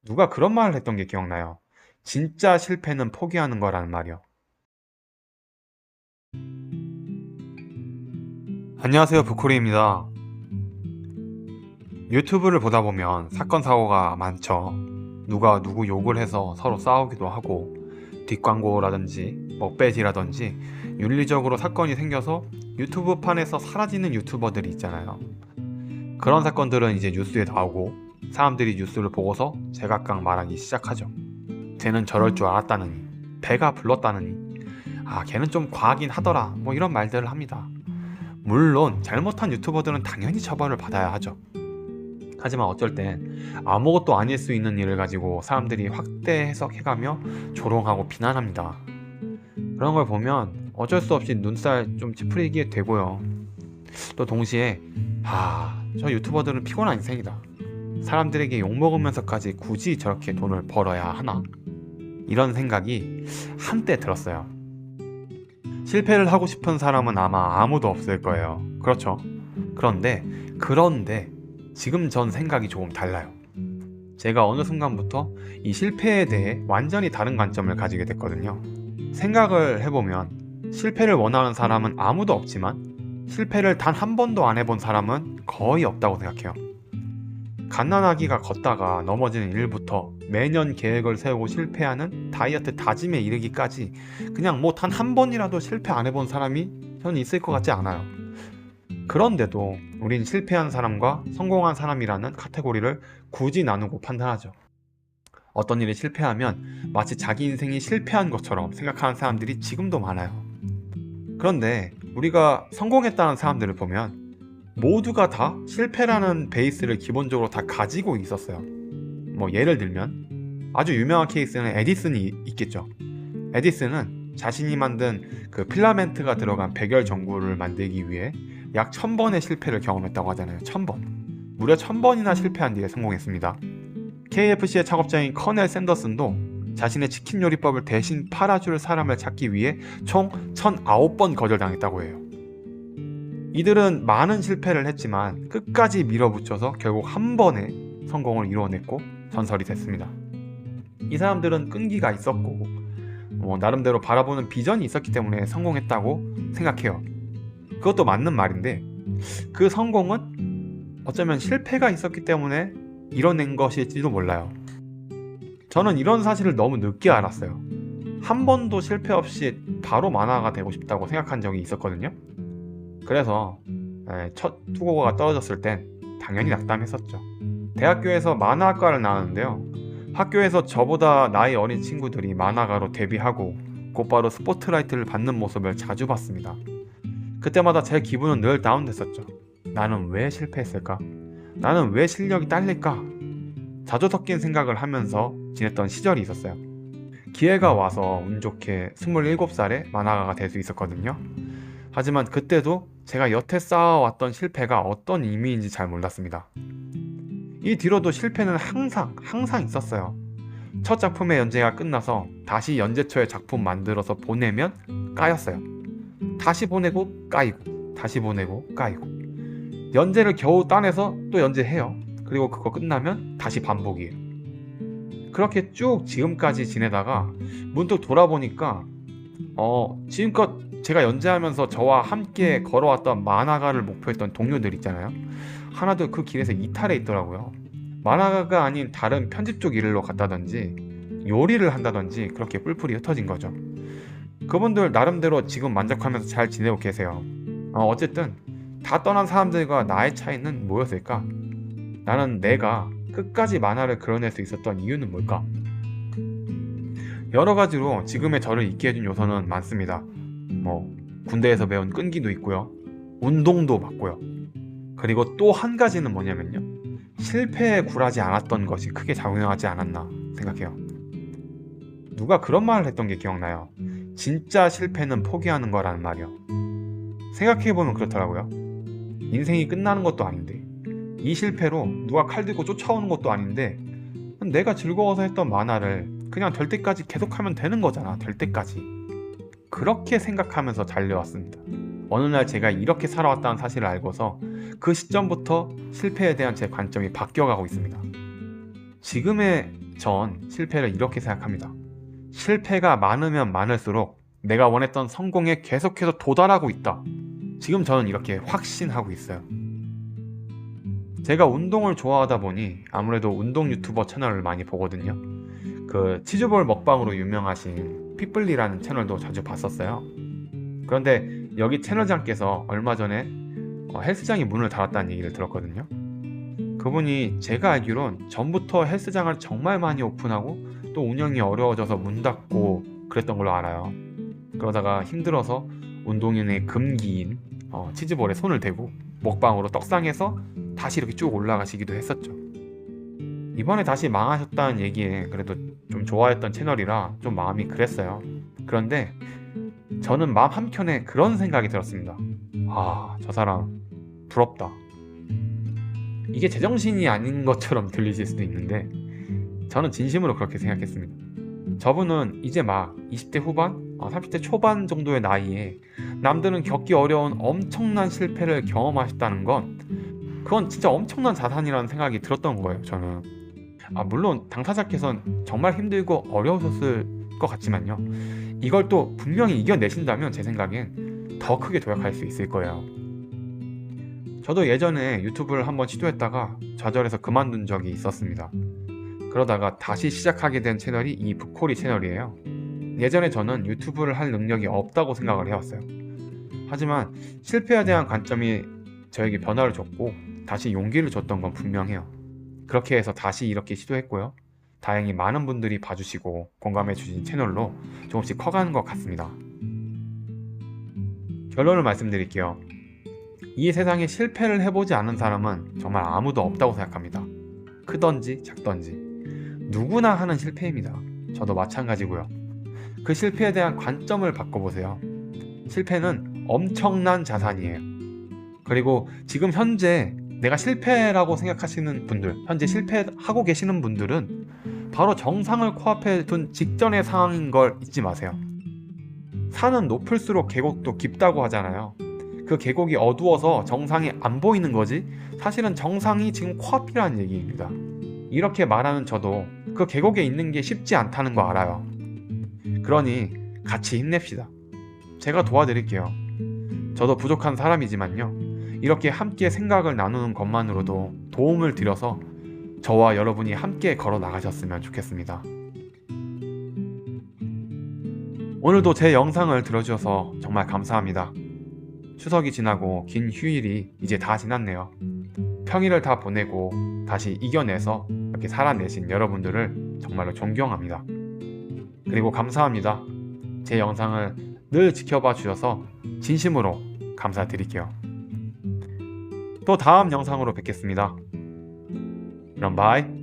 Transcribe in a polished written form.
누가 그런 말을 했던 게 기억나요. 진짜 실패는 포기하는 거라는 말이요. 안녕하세요, 부코리입니다. 유튜브를 보다 보면 사건 사고가 많죠. 누가 누구 욕을 해서 서로 싸우기도 하고, 뒷광고라든지 먹배지라든지 윤리적으로 사건이 생겨서 유튜브 판에서 사라지는 유튜버들이 있잖아요. 그런 사건들은 이제 뉴스에 나오고 사람들이 뉴스를 보고서 제각각 말하기 시작하죠. 쟤는 저럴 줄 알았다느니, 배가 불렀다느니, 걔는 좀 과하긴 하더라, 뭐 이런 말들을 합니다. 물론 잘못한 유튜버들은 당연히 처벌을 받아야 하죠. 하지만 어쩔 땐 아무것도 아닐 수 있는 일을 가지고 사람들이 확대 해석해가며 조롱하고 비난합니다. 그런 걸 보면 어쩔 수 없이 눈살 좀 찌푸리게 되고요. 또 동시에 저 유튜버들은 피곤한 인생이다, 사람들에게 욕먹으면서까지 굳이 저렇게 돈을 벌어야 하나, 이런 생각이 한때 들었어요. 실패를 하고 싶은 사람은 아마 아무도 없을 거예요. 그렇죠? 그런데 지금 전 생각이 조금 달라요. 제가 어느 순간부터 이 실패에 대해 완전히 다른 관점을 가지게 됐거든요. 생각을 해보면 실패를 원하는 사람은 아무도 없지만 실패를 단 한 번도 안 해본 사람은 거의 없다고 생각해요. 갓난아기가 걷다가 넘어지는 일부터 매년 계획을 세우고 실패하는 다이어트 다짐에 이르기까지 그냥 뭐 단 한 번이라도 실패 안 해본 사람이 저는 있을 것 같지 않아요. 그런데도 우린 실패한 사람과 성공한 사람이라는 카테고리를 굳이 나누고 판단하죠. 어떤 일에 실패하면 마치 자기 인생이 실패한 것처럼 생각하는 사람들이 지금도 많아요. 그런데 우리가 성공했다는 사람들을 보면 모두가 다 실패라는 베이스를 기본적으로 다 가지고 있었어요. 뭐 예를 들면 아주 유명한 케이스는 에디슨이 있겠죠. 에디슨은 자신이 만든 그 필라멘트가 들어간 백열 전구를 만들기 위해 약 1000번의 실패를 경험했다고 하잖아요. 1000번. 무려 1000번이나 실패한 뒤에 성공했습니다. KFC의 창업자인 커넬 샌더슨도 자신의 치킨 요리법을 대신 팔아줄 사람을 찾기 위해 총 1009번 거절당했다고 해요. 이들은 많은 실패를 했지만 끝까지 밀어붙여서 결국 한 번에 성공을 이루어냈고 전설이 됐습니다. 이 사람들은 끈기가 있었고 나름대로 바라보는 비전이 있었기 때문에 성공했다고 생각해요. 그것도 맞는 말인데 그 성공은 어쩌면 실패가 있었기 때문에 이뤄낸 것일지도 몰라요. 저는 이런 사실을 너무 늦게 알았어요. 한 번도 실패 없이 바로 만화가 되고 싶다고 생각한 적이 있었거든요. 그래서 첫 투고가 떨어졌을 땐 당연히 낙담했었죠. 대학교에서 만화학과를 나왔는데요. 학교에서 저보다 나이 어린 친구들이 만화가로 데뷔하고 곧바로 스포트라이트를 받는 모습을 자주 봤습니다. 그때마다 제 기분은 늘 다운됐었죠. 나는 왜 실패했을까? 나는 왜 실력이 딸릴까? 자주 섞인 생각을 하면서 지냈던 시절이 있었어요. 기회가 와서 운 좋게 27살에 만화가가 될 수 있었거든요. 하지만 그때도 제가 여태 쌓아왔던 실패가 어떤 의미인지 잘 몰랐습니다. 이 뒤로도 실패는 항상 있었어요. 첫 작품의 연재가 끝나서 다시 연재처에 작품 만들어서 보내면 까였어요. 다시 보내고 까이고, 다시 보내고 까이고. 연재를 겨우 따내서 또 연재해요. 그리고 그거 끝나면 다시 반복이에요. 그렇게 쭉 지금까지 지내다가 문득 돌아보니까 지금껏 제가 연재하면서 저와 함께 걸어왔던 만화가를 목표했던 동료들 있잖아요. 하나도 그 길에서 이탈해 있더라고요. 만화가가 아닌 다른 편집 쪽 일로 갔다든지 요리를 한다든지 그렇게 뿔뿔이 흩어진 거죠. 그분들 나름대로 지금 만족하면서 잘 지내고 계세요. 어쨌든 다 떠난 사람들과 나의 차이는 뭐였을까? 나는 내가 끝까지 만화를 그려낼 수 있었던 이유는 뭘까? 여러 가지로 지금의 저를 있게 해준 요소는 많습니다. 군대에서 배운 끈기도 있고요. 운동도 맞고요. 그리고 또 한 가지는 뭐냐면요. 실패에 굴하지 않았던 것이 크게 작용하지 않았나 생각해요. 누가 그런 말을 했던 게 기억나요. 진짜 실패는 포기하는 거라는 말이요. 생각해보면 그렇더라고요. 인생이 끝나는 것도 아닌데, 이 실패로 누가 칼 들고 쫓아오는 것도 아닌데, 내가 즐거워서 했던 만화를 그냥 될 때까지 계속하면 되는 거잖아. 될 때까지. 그렇게 생각하면서 달려왔습니다. 어느 날 제가 이렇게 살아왔다는 사실을 알고서 그 시점부터 실패에 대한 제 관점이 바뀌어가고 있습니다. 지금의 전 실패를 이렇게 생각합니다. 실패가 많으면 많을수록 내가 원했던 성공에 계속해서 도달하고 있다. 지금 저는 이렇게 확신하고 있어요. 제가 운동을 좋아하다 보니 아무래도 운동 유튜버 채널을 많이 보거든요. 그 치즈볼 먹방으로 유명하신 핏블리라는 채널도 자주 봤었어요. 그런데 여기 채널장께서 얼마 전에 헬스장이 문을 닫았다는 얘기를 들었거든요. 그분이 제가 알기론 전부터 헬스장을 정말 많이 오픈하고 또 운영이 어려워져서 문 닫고 그랬던 걸로 알아요. 그러다가 힘들어서 운동인의 금기인 치즈볼에 손을 대고 먹방으로 떡상해서 다시 이렇게 쭉 올라가시기도 했었죠. 이번에 다시 망하셨다는 얘기에 그래도 좀 좋아했던 채널이라 좀 마음이 그랬어요. 그런데 저는 마음 한켠에 그런 생각이 들었습니다. 아, 저 사람 부럽다. 이게 제정신이 아닌 것처럼 들리실 수도 있는데 저는 진심으로 그렇게 생각했습니다. 저분은 이제 막 20대 후반, 30대 초반 정도의 나이에 남들은 겪기 어려운 엄청난 실패를 경험하셨다는 건 그건 진짜 엄청난 자산이라는 생각이 들었던 거예요. 저는 물론 당사자께서는 정말 힘들고 어려우셨을 것 같지만요, 이걸 또 분명히 이겨내신다면 제 생각엔 더 크게 도약할 수 있을 거예요. 저도 예전에 유튜브를 한번 시도했다가 좌절해서 그만둔 적이 있었습니다. 그러다가 다시 시작하게 된 채널이 이 부코리 채널이에요. 예전에 저는 유튜브를 할 능력이 없다고 생각을 해왔어요. 하지만 실패에 대한 관점이 저에게 변화를 줬고 다시 용기를 줬던 건 분명해요. 그렇게 해서 다시 이렇게 시도했고요. 다행히 많은 분들이 봐주시고 공감해 주신 채널로 조금씩 커가는 것 같습니다. 결론을 말씀드릴게요. 이 세상에 실패를 해보지 않은 사람은 정말 아무도 없다고 생각합니다. 크던지 작던지 누구나 하는 실패입니다. 저도 마찬가지고요. 그 실패에 대한 관점을 바꿔보세요. 실패는 엄청난 자산이에요. 그리고 지금 현재 내가 실패라고 생각하시는 분들, 현재 실패하고 계시는 분들은 바로 정상을 코앞에 둔 직전의 상황인 걸 잊지 마세요. 산은 높을수록 계곡도 깊다고 하잖아요. 그 계곡이 어두워서 정상이 안 보이는 거지 사실은 정상이 지금 코앞이라는 얘기입니다. 이렇게 말하는 저도 그 계곡에 있는 게 쉽지 않다는 거 알아요. 그러니 같이 힘냅시다. 제가 도와드릴게요. 저도 부족한 사람이지만요, 이렇게 함께 생각을 나누는 것만으로도 도움을 드려서 저와 여러분이 함께 걸어 나가셨으면 좋겠습니다. 오늘도 제 영상을 들어주셔서 정말 감사합니다. 추석이 지나고 긴 휴일이 이제 다 지났네요. 평일을 다 보내고 다시 이겨내서 이렇게 살아내신 여러분들을 정말로 존경합니다. 그리고 감사합니다. 제 영상을 늘 지켜봐 주셔서 진심으로 감사드릴게요. 또 다음 영상으로 뵙겠습니다. 그럼 바이.